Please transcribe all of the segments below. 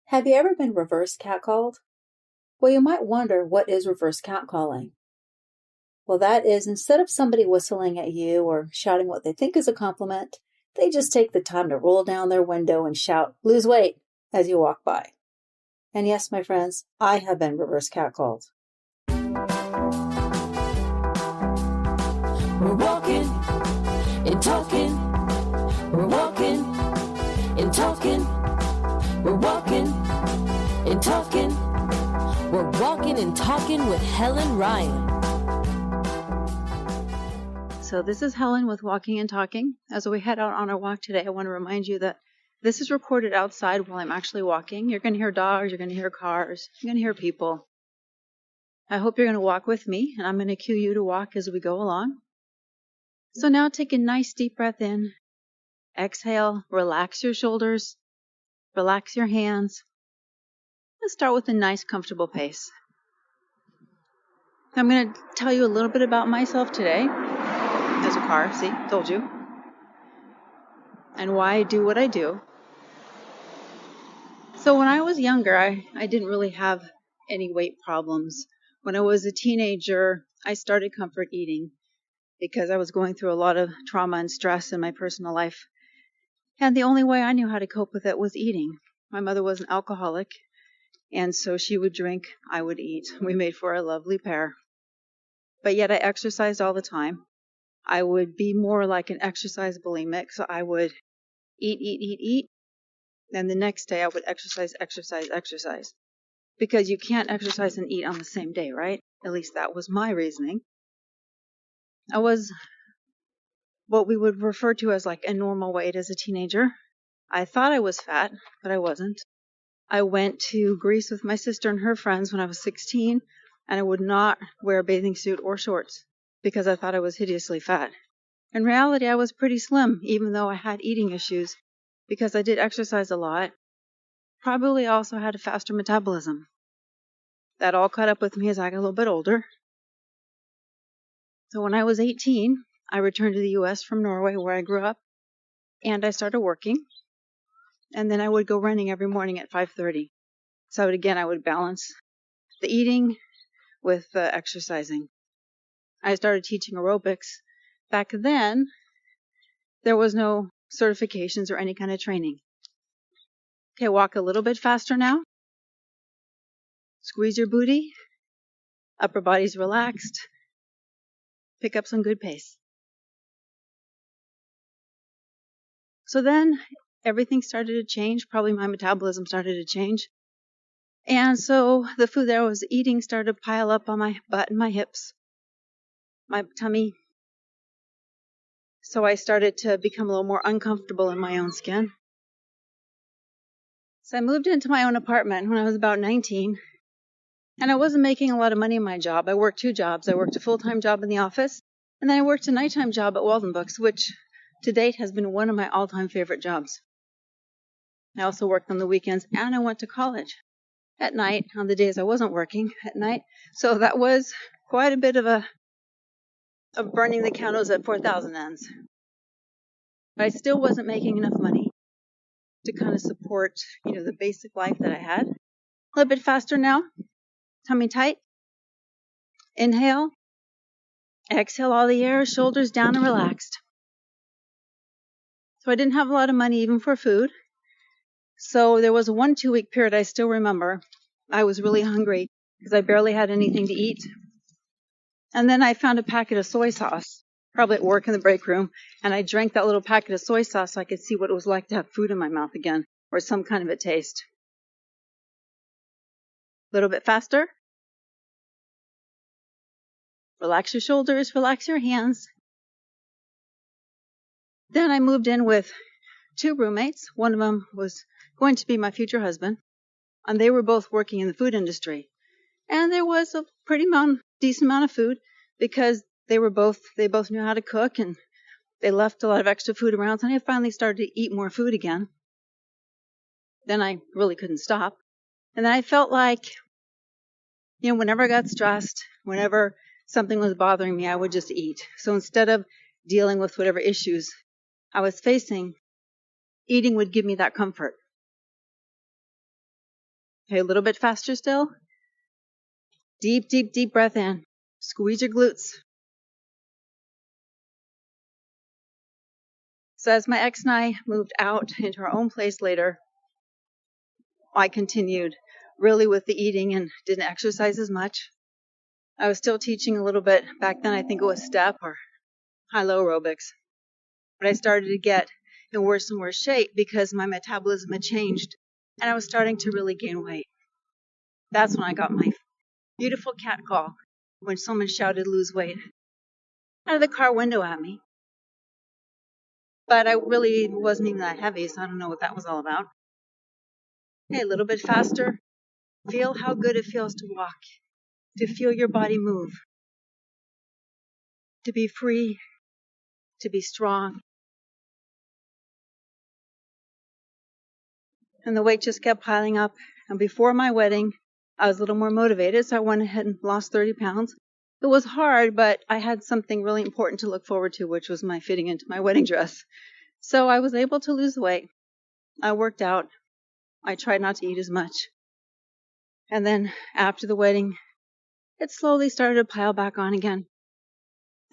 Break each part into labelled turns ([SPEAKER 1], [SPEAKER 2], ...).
[SPEAKER 1] Have you ever been reverse catcalled? Well, you might wonder, what is reverse catcalling? Well, that is, instead of somebody whistling at you or shouting what they think is a compliment, they just take the time to roll down their window and shout, "Lose weight," as you walk by. And yes, my friends, I have been reverse catcalled.
[SPEAKER 2] We're walking and talking. We're walking and talking. We're walking and talking. We're walking and talking with Helen Ryan.
[SPEAKER 1] So this is Helen with Walking and Talking. As we head out on our walk today, I want to remind you that this is recorded outside while I'm actually walking. You're going to hear dogs, you're going to hear cars, you're going to hear people. I hope you're going to walk with me, and I'm going to cue you to walk as we go along. So now take a nice deep breath in. Exhale, relax your shoulders, relax your hands. Let's start with a nice, comfortable pace. I'm going to tell you a little bit about myself today. There's a car, see, told you. And why I do what I do. So when I was younger, I didn't really have any weight problems. When I was a teenager, I started comfort eating because I was going through a lot of trauma and stress in my personal life. And the only way I knew how to cope with it was eating. My mother was an alcoholic, and so she would drink, I would eat. We made for a lovely pair. But yet I exercised all the time. I would be more like an exercise bulimic, so I would eat. Then the next day I would exercise. Because you can't exercise and eat on the same day, right? At least that was my reasoning. I was what we would refer to as like a normal weight as a teenager. I thought I was fat, but I wasn't. I went to Greece with my sister and her friends when I was 16, and I would not wear a bathing suit or shorts because I thought I was hideously fat. In reality, I was pretty slim, even though I had eating issues, because I did exercise a lot. Probably also had a faster metabolism. That all caught up with me as I got a little bit older. So when I was 18, I returned to the U.S. from Norway, where I grew up, and I started working. And then I would go running every morning at 5:30. So I would balance the eating with the exercising. I started teaching aerobics. Back then, there was no certifications or any kind of training. Okay, walk a little bit faster now. Squeeze your booty. Upper body's relaxed. Pick up some good pace. So then everything started to change. Probably my metabolism started to change. And so the food that I was eating started to pile up on my butt and my hips, my tummy. So I started to become a little more uncomfortable in my own skin. So I moved into my own apartment when I was about 19. And I wasn't making a lot of money in my job. I worked 2 jobs. I worked a full-time job in the office, and then I worked a nighttime job at Walden Books, which to date has been one of my all-time favorite jobs. I also worked on the weekends, and I went to college at night on the days I wasn't working at night. So that was quite a bit of burning the candles at 4,000 ends. But I still wasn't making enough money to kind of support, the basic life that I had. A little bit faster now. Tummy tight. Inhale. Exhale all the air, shoulders down and relaxed. So I didn't have a lot of money even for food. So there was a 1-2 week period I still remember. I was really hungry because I barely had anything to eat. And then I found a packet of soy sauce, probably at work in the break room, and I drank that little packet of soy sauce so I could see what it was like to have food in my mouth again, or some kind of a taste. A little bit faster. Relax your shoulders, relax your hands. Then I moved in with 2 roommates. One of them was going to be my future husband, and they were both working in the food industry. And there was a decent amount of food because they both knew how to cook, and they left a lot of extra food around. And I finally started to eat more food again. Then I really couldn't stop. And then I felt like, whenever I got stressed, whenever something was bothering me, I would just eat. So instead of dealing with whatever issues I was facing, eating would give me that comfort. Okay, a little bit faster still. Deep, deep, deep breath in. Squeeze your glutes. So as my ex and I moved out into our own place later, I continued really with the eating and didn't exercise as much. I was still teaching a little bit. Back then, I think it was step or high-low aerobics. But I started to get in worse and worse shape because my metabolism had changed and I was starting to really gain weight. That's when I got my beautiful cat call when someone shouted lose weight out of the car window at me. But I really wasn't even that heavy, so I don't know what that was all about. Okay, a little bit faster. Feel how good it feels to walk, to feel your body move, to be free, to be strong. And the weight just kept piling up. And before my wedding, I was a little more motivated, so I went ahead and lost 30 pounds. It was hard, but I had something really important to look forward to, which was my fitting into my wedding dress. So I was able to lose weight. I worked out. I tried not to eat as much. And then after the wedding, it slowly started to pile back on again.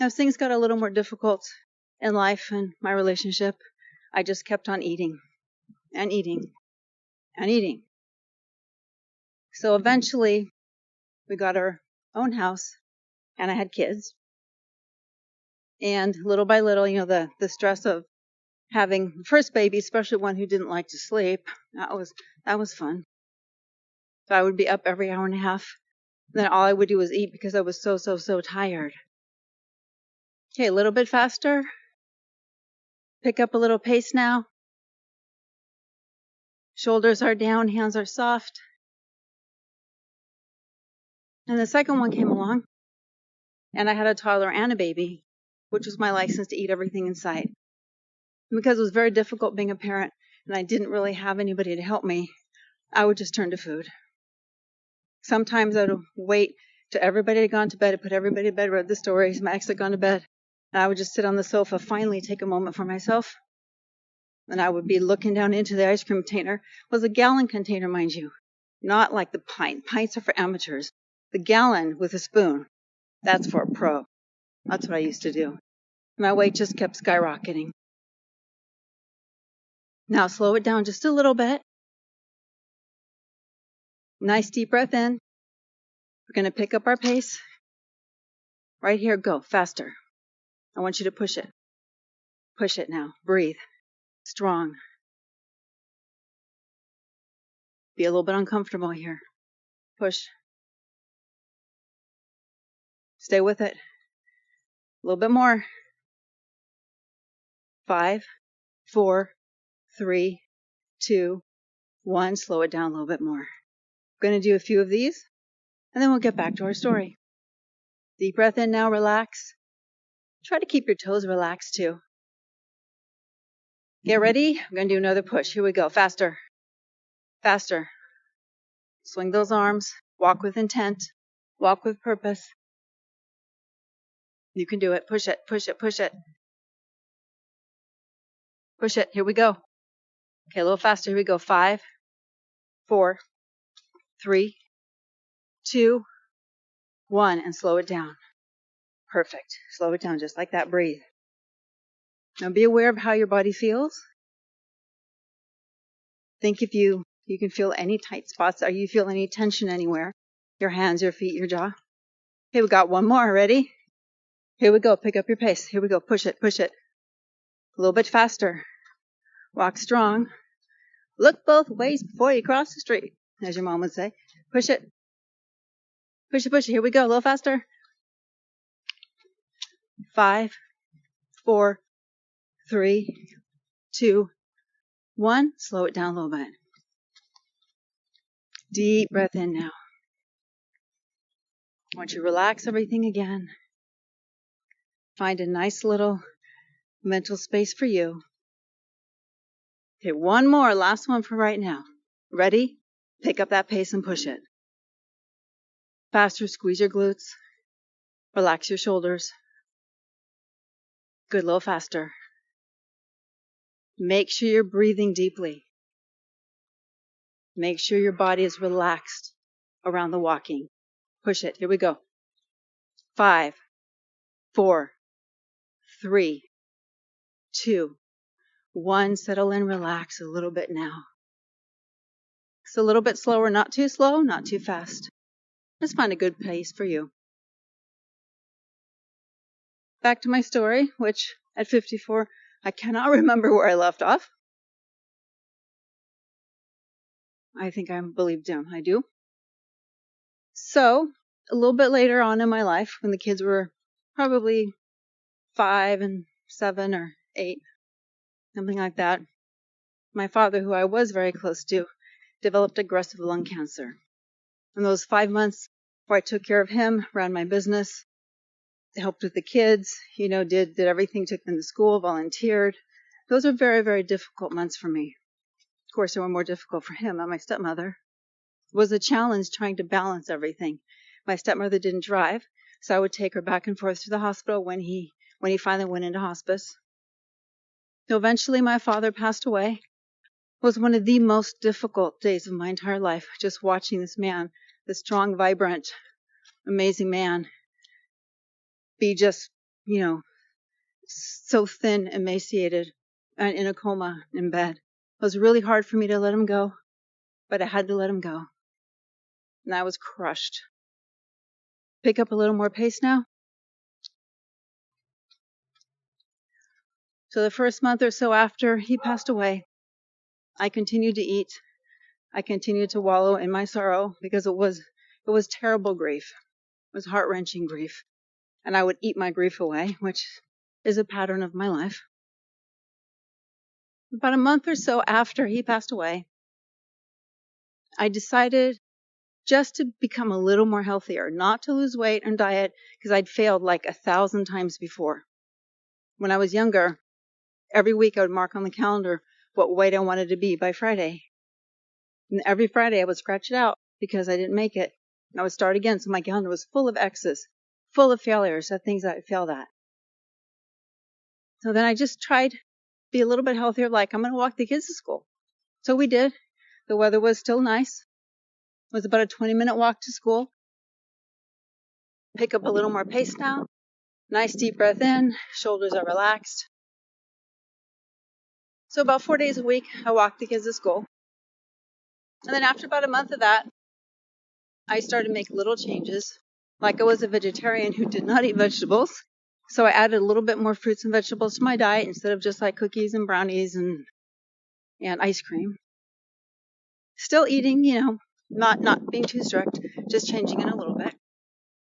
[SPEAKER 1] As things got a little more difficult in life and my relationship, I just kept on eating and eating and eating. So eventually, we got our own house, and I had kids. And little by little, the stress of having the first baby, especially one who didn't like to sleep, that was fun. So I would be up every hour and a half. Then all I would do was eat because I was so tired. Okay, a little bit faster. Pick up a little pace now. Shoulders are down, hands are soft. And the second one came along, and I had a toddler and a baby, which was my license to eat everything in sight. And because it was very difficult being a parent, and I didn't really have anybody to help me, I would just turn to food. Sometimes I would wait till everybody had gone to bed, I'd put everybody to bed, read the stories, my ex had gone to bed, and I would just sit on the sofa, finally take a moment for myself. And I would be looking down into the ice cream container. It was a gallon container, mind you, not like the pint. Pints are for amateurs. The gallon with a spoon, that's for a pro. That's what I used to do. My weight just kept skyrocketing. Now slow it down just a little bit. Nice deep breath in. We're going to pick up our pace. Right here, go, faster. I want you to push it. Push it now. Breathe. Strong. Be a little bit uncomfortable here. Push. Stay with it. A little bit more. 5, 4, 3, 2, 1. Slow it down a little bit more. We're going to do a few of these, and then we'll get back to our story. Deep breath in now, relax. Try to keep your toes relaxed too. Get ready. I'm going to do another push. Here we go. Faster. Faster. Swing those arms. Walk with intent. Walk with purpose. You can do it. Push it. Push it. Push it. Push it. Here we go. Okay, a little faster. Here we go. 5, 4, 3, 2, 1, and slow it down. Perfect. Slow it down just like that. Breathe. Now be aware of how your body feels. Think if you can feel any tight spots. Are you feel any tension anywhere? Your hands, your feet, your jaw. Okay, we got one more. Ready? Here we go. Pick up your pace. Here we go. Push it. Push it. A little bit faster. Walk strong. Look both ways before you cross the street, as your mom would say. Push it. Push it, push it. Here we go. A little faster. 5, 4, 3, 2, 1. Slow it down a little bit. Deep breath in now. I want you to relax everything again. Find a nice little mental space for you. Okay, one more. Last one for right now. Ready? Pick up that pace and push it. Faster. Squeeze your glutes. Relax your shoulders. Good. A little faster. Make sure you're breathing deeply. Make sure your body is relaxed around the walking. Push it. Here we go. 5, 4, 3, 2, 1. Settle in, relax a little bit now. It's a little bit slower, not too slow, not too fast. Let's find a good pace for you. Back to my story, which at 54, I cannot remember where I left off. I think I believed him. I do. So, a little bit later on in my life, when the kids were probably 5 and 7 or 8, something like that, my father, who I was very close to, developed aggressive lung cancer. In those 5 months where I took care of him, ran my business, helped with the kids, did everything, took them to school, volunteered. Those were very, very difficult months for me. Of course, they were more difficult for him and my stepmother. It was a challenge trying to balance everything. My stepmother didn't drive, so I would take her back and forth to the hospital when he finally went into hospice. So eventually my father passed away. It was one of the most difficult days of my entire life, just watching this man, this strong, vibrant, amazing man, be just, so thin, emaciated, and in a coma in bed. It was really hard for me to let him go, but I had to let him go. And I was crushed. Pick up a little more pace now. So the first month or so after he passed away, I continued to eat. I continued to wallow in my sorrow because it was terrible grief. It was heart-wrenching grief. And I would eat my grief away, which is a pattern of my life. About a month or so after he passed away, I decided just to become a little more healthier, not to lose weight and diet, because I'd failed like 1,000 times before. When I was younger, every week I would mark on the calendar what weight I wanted to be by Friday. And every Friday I would scratch it out because I didn't make it. And I would start again, so my calendar was full of X's, full of failures, of things I failed at. So then I just tried to be a little bit healthier, like I'm going to walk the kids to school. So we did. The weather was still nice. It was about a 20-minute walk to school. Pick up a little more pace now. Nice deep breath in. Shoulders are relaxed. So about 4 days a week, I walked the kids to school. And then after about a month of that, I started to make little changes. Like I was a vegetarian who did not eat vegetables. So I added a little bit more fruits and vegetables to my diet instead of just like cookies and brownies and ice cream. Still eating, not being too strict, just changing it a little bit.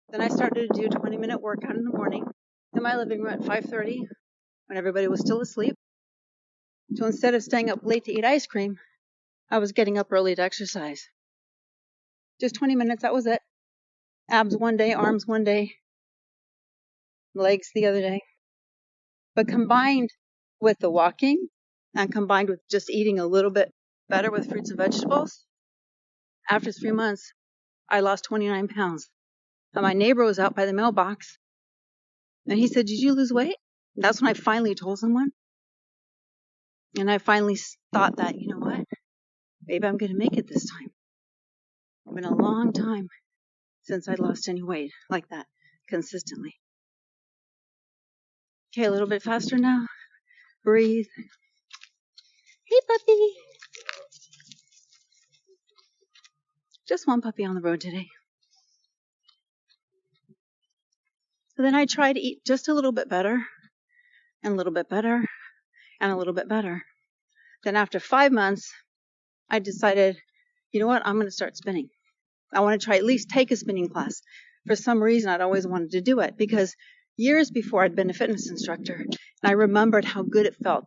[SPEAKER 1] Then I started to do a 20-minute workout in the morning in my living room at 5:30 when everybody was still asleep. So instead of staying up late to eat ice cream, I was getting up early to exercise. Just 20 minutes, that was it. Abs one day, arms one day, legs the other day. But combined with the walking and combined with just eating a little bit better with fruits and vegetables, after 3 months, I lost 29 pounds. And my neighbor was out by the mailbox, and he said, "Did you lose weight?" And that's when I finally told someone. And I finally thought that, you know what? Maybe I'm going to make it this time. It's been a long time since I lost any weight like that consistently. Okay, a little bit faster now. Breathe. Hey, puppy. Just one puppy on the road today. So then I tried to eat just a little bit better, and a little bit better, and a little bit better. Then after 5 months, I decided, you know what, I'm going to start spinning. I want to try at least take a spinning class. For some reason, I'd always wanted to do it because years before I'd been a fitness instructor, and I remembered how good it felt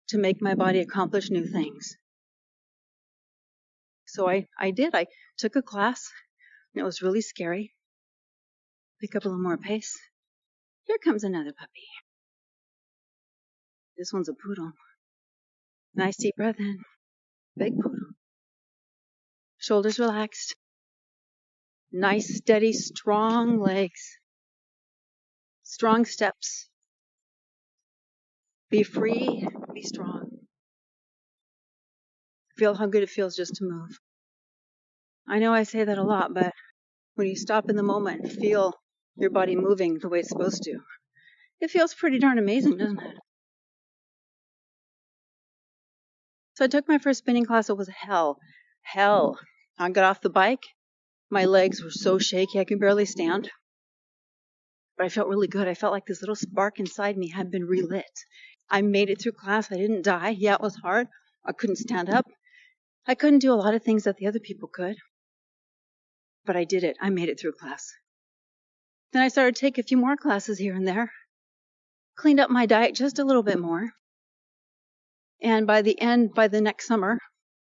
[SPEAKER 1] to make my body accomplish new things. So I did. I took a class, and it was really scary. Pick up a little more pace. Here comes another puppy. This one's a poodle. Nice deep breath in. Big poodle. Shoulders relaxed. Nice, steady, strong legs. Strong steps. Be free, be strong. Feel how good it feels just to move. I know I say that a lot, but when you stop in the moment and feel your body moving the way it's supposed to, it feels pretty darn amazing, doesn't it? So I took my first spinning class. It was hell. I got off the bike. My legs were so shaky I could barely stand. But I felt really good. I felt like this little spark inside me had been relit. I made it through class. I didn't die. Yeah, it was hard. I couldn't stand up. I couldn't do a lot of things that the other people could. But I did it. I made it through class. Then I started to take a few more classes here and there. Cleaned up my diet just a little bit more. And by the next summer,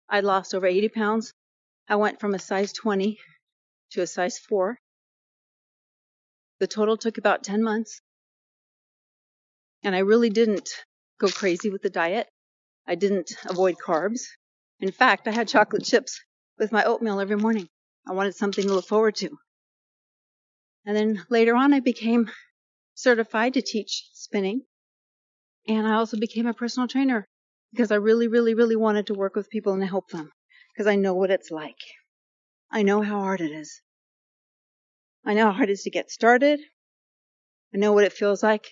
[SPEAKER 1] I'd lost over 80 pounds. I went from a size 20 to a size 4. The total took about 10 months. And I really didn't go crazy with the diet. I didn't avoid carbs. In fact, I had chocolate chips with my oatmeal every morning. I wanted something to look forward to. And then later on, I became certified to teach spinning. And I also became a personal trainer because I really, really, really wanted to work with people and help them because I know what it's like. I know how hard it is. I know how hard it is to get started. I know what it feels like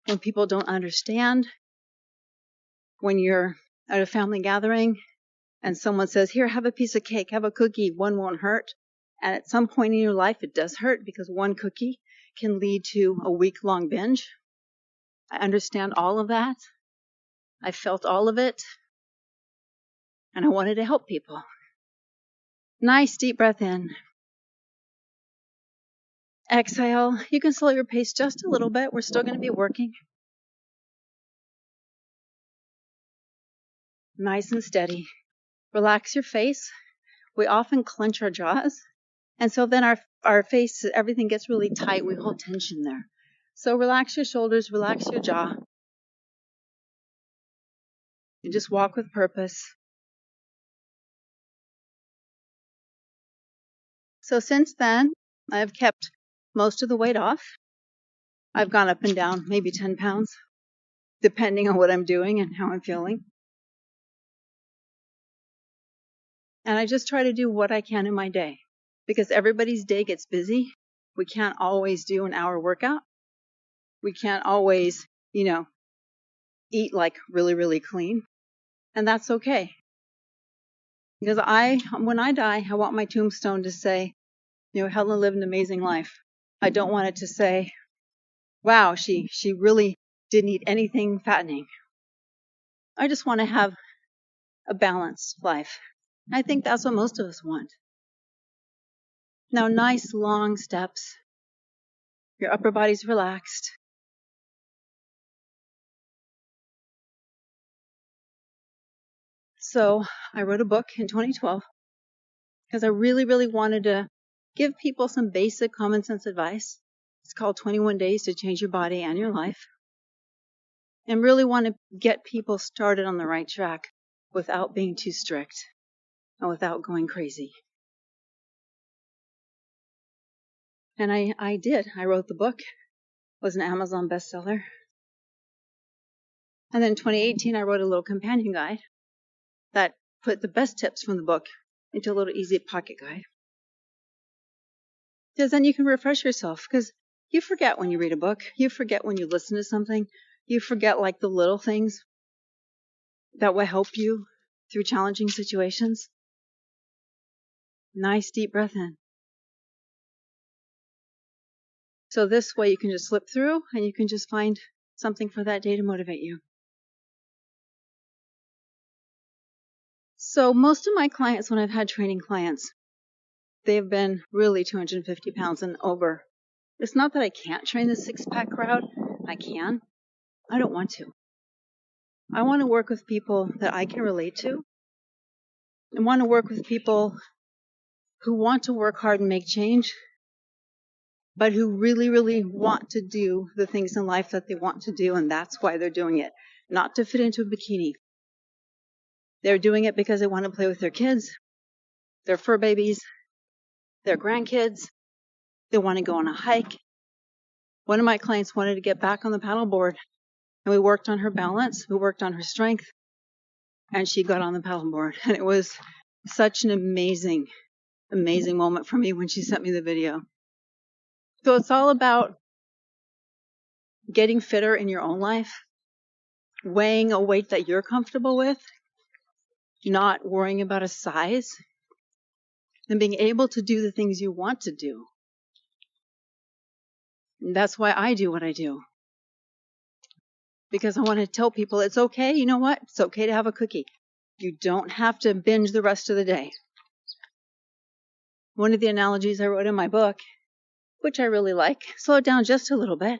[SPEAKER 1] when people don't understand, when you're at a family gathering and someone says, here, have a piece of cake, have a cookie, one won't hurt. And at some point in your life, it does hurt because one cookie can lead to a week-long binge. I understand all of that. I felt all of it. And I wanted to help people. Nice deep breath in. Exhale. You can slow your pace just a little bit. We're still going to be working. Nice and steady. Relax your face. We often clench our jaws. And so then our face, everything gets really tight. We hold tension there. So relax your shoulders, relax your jaw. You just walk with purpose. So since then, I've kept most of the weight off. I've gone up and down maybe 10 pounds, depending on what I'm doing and how I'm feeling. And I just try to do what I can in my day because everybody's day gets busy. We can't always do an hour workout. We can't always, eat like really, really clean. And that's okay. Because when I die, I want my tombstone to say, Helen lived an amazing life. I don't want it to say, wow, she really didn't eat anything fattening. I just want to have a balanced life. I think that's what most of us want. Now, nice long steps. Your upper body's relaxed. So I wrote a book in 2012 because I really, really wanted to give people some basic common sense advice. It's called 21 Days to Change Your Body and Your Life. And really want to get people started on the right track without being too strict and without going crazy. And I did. I wrote the book. It was an Amazon bestseller. And then in 2018, I wrote a little companion guide that put the best tips from the book into a little easy pocket guide. Because then you can refresh yourself. Because you forget when you read a book. You forget when you listen to something. You forget like the little things that will help you through challenging situations. Nice deep breath in. So this way you can just slip through and you can just find something for that day to motivate you. So most of my clients, when I've had training clients, they've been really 250 pounds and over. It's not that I can't train the six-pack crowd. I can. I don't want to. I want to work with people that I can relate to. I want to work with people who want to work hard and make change, but who really, really want to do the things in life that they want to do, and that's why they're doing it. Not to fit into a bikini. They're doing it because they want to play with their kids, their fur babies, their grandkids. They want to go on a hike. One of my clients wanted to get back on the paddleboard, and we worked on her balance. We worked on her strength. and she got on the paddleboard. And it was such an amazing moment for me when she sent me the video. So it's all about getting fitter in your own life, weighing a weight that you're comfortable with, not worrying about a size, and being able to do the things you want to do. And that's why I do what I do. Because I want to tell people it's okay. You know what? It's okay to have a cookie. You don't have to binge the rest of the day. One of the analogies I wrote in my book, which I really like, slow it down just a little bit.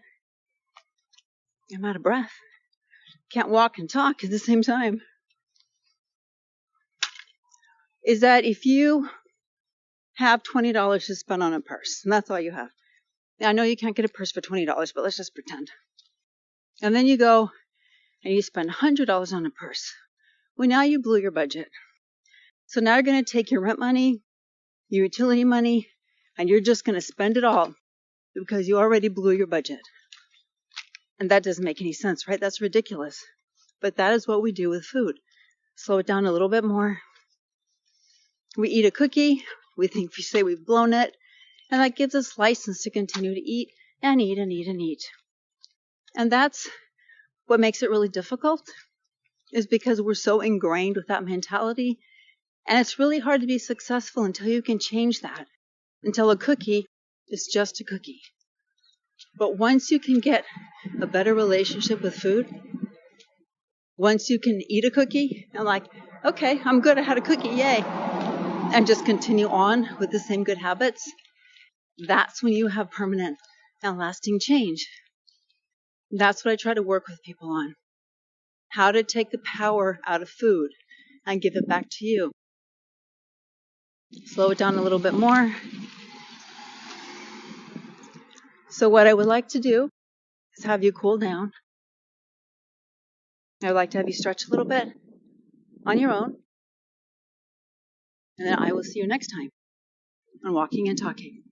[SPEAKER 1] I'm out of breath. Can't walk and talk at the same time. Is that if you have $20 to spend on a purse, and that's all you have. Now, I know you can't get a purse for $20, but let's just pretend. And then you go and you spend $100 on a purse. Well, now you blew your budget. So now you're going to take your rent money, your utility money, and you're just going to spend it all because you already blew your budget. And that doesn't make any sense, right? That's ridiculous. But that is what we do with food. Slow it down a little bit more. We eat a cookie. We say we've blown it. And that gives us license to continue to eat and eat and eat and eat. And that's what makes it really difficult, is because we're so ingrained with that mentality. And it's really hard to be successful until you can change that. Until a cookie is just a cookie. But once you can get a better relationship with food, once you can eat a cookie and like, okay, I'm good, I had a cookie, yay, and just continue on with the same good habits, that's when you have permanent and lasting change. That's what I try to work with people on. How to take the power out of food and give it back to you. Slow it down a little bit more. So what I would like to do is have you cool down. I would like to have you stretch a little bit on your own. And then I will see you next time on Walking and Talking.